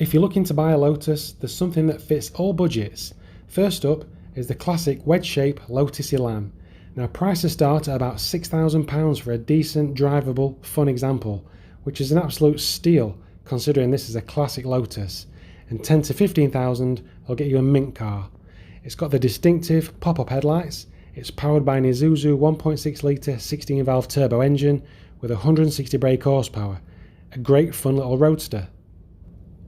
If you're looking to buy a Lotus, there's something that fits all budgets. First up is the classic wedge-shape Lotus Elan. Now prices start at about £6,000 for a decent, drivable, fun example, which is an absolute steal considering this is a classic Lotus, and 10 to 15,000 will get you a mint car. It's got the distinctive pop-up headlights, it's powered by an Isuzu 1.6 litre 16 valve turbo engine with 160 brake horsepower, a great fun little roadster.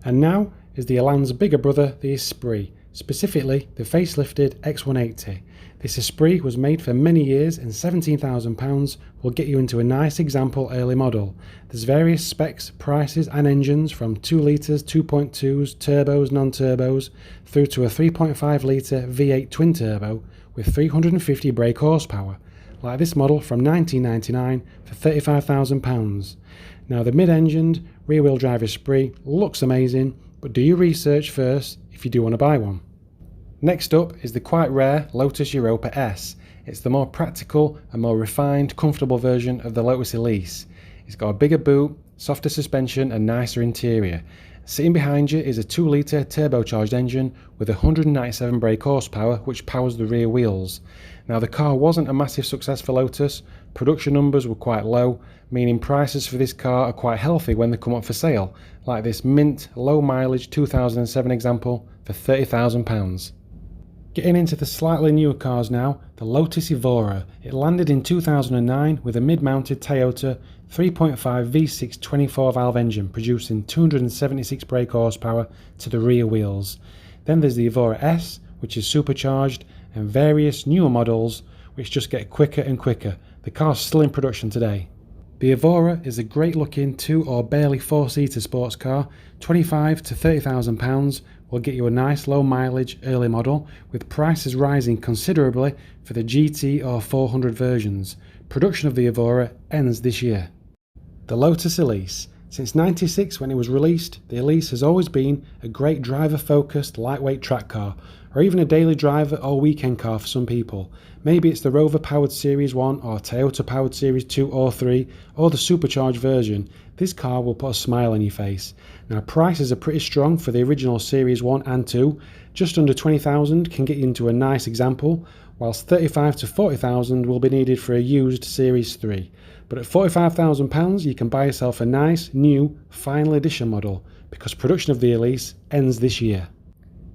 And now is the Elan's bigger brother, the Esprit, specifically the facelifted X180. This Esprit was made for many years and £17,000 will get you into a nice example early model. There's various specs, prices and engines from 2 litres, 2.2s, turbos, non-turbos, through to a 3.5 litre V8 twin turbo with 350 brake horsepower, like this model from 1999 for £35,000. Now the mid-engined rear-wheel drive Esprit looks amazing, but do your research first if you do want to buy one. Next up is the quite rare Lotus Europa S. It's the more practical and more refined, comfortable version of the Lotus Elise. It's got a bigger boot, softer suspension and nicer interior. Sitting behind you is a 2 litre turbocharged engine with 197 brake horsepower which powers the rear wheels. Now the car wasn't a massive success for Lotus, production numbers were quite low, meaning prices for this car are quite healthy when they come up for sale, like this mint low mileage 2007 example for £30,000. Getting into the slightly newer cars now, the Lotus Evora. It landed in 2009 with a mid-mounted Toyota 3.5 V6 24 valve engine producing 276 brake horsepower to the rear wheels. Then there's the Evora S, which is supercharged, and various newer models which just get quicker and quicker. The car's still in production today. The Evora is a great looking 2 or barely 4-seater sports car. £25,000 to £30,000 will get you a nice low mileage early model, with prices rising considerably for the GT or 400 versions. Production of the Evora ends this year. The Lotus Elise. Since '96 when it was released, the Elise has always been a great driver-focused lightweight track car, or even a daily driver or weekend car for some people. Maybe it's the Rover-powered Series 1 or Toyota-powered Series 2 or 3, or the supercharged version. This car will put a smile on your face. Now prices are pretty strong for the original Series 1 and 2. Just under 20,000 can get you into a nice example, whilst 35,000 to 40,000 will be needed for a used Series 3. But at £45,000 you can buy yourself a nice, new, final edition model, because production of the Elise ends this year.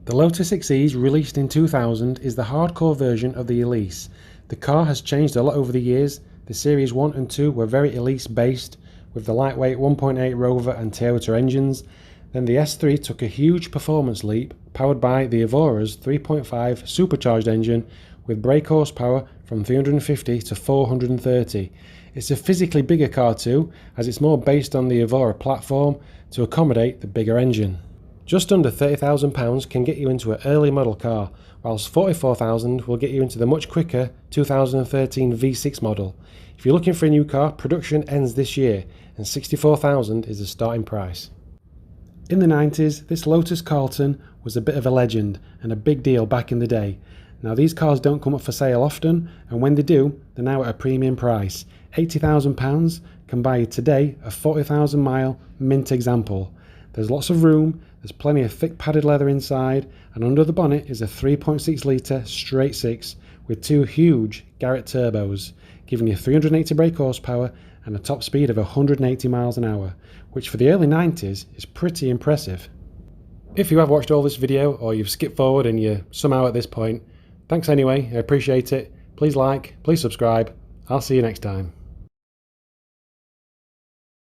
The Lotus XEs, released in 2000, is the hardcore version of the Elise. The car has changed a lot over the years. The Series 1 and 2 were very Elise based, with the lightweight 1.8 Rover and Toyota engines. Then the S3 took a huge performance leap, powered by the Evora's 3.5 supercharged engine with brake horsepower from 350 to 430. It's a physically bigger car too, as it's more based on the Evora platform to accommodate the bigger engine. Just under £30,000 can get you into an early model car, whilst £44,000 will get you into the much quicker 2013 V6 model. If you're looking for a new car, production ends this year, and £64,000 is the starting price. In the 90s, this Lotus Carlton was a bit of a legend and a big deal back in the day. Now these cars don't come up for sale often, and when they do, they're now at a premium price. £80,000 can buy you today a 40,000 mile mint example. There's lots of room, there's plenty of thick padded leather inside, and under the bonnet is a 3.6 litre straight 6 with 2 huge Garrett turbos, giving you 380 brake horsepower and a top speed of 180 miles an hour, which for the early 90s is pretty impressive. If you have watched all this video, or you've skipped forward and you're somehow at this point, thanks anyway, I appreciate it. Please like, please subscribe. I'll see you next time.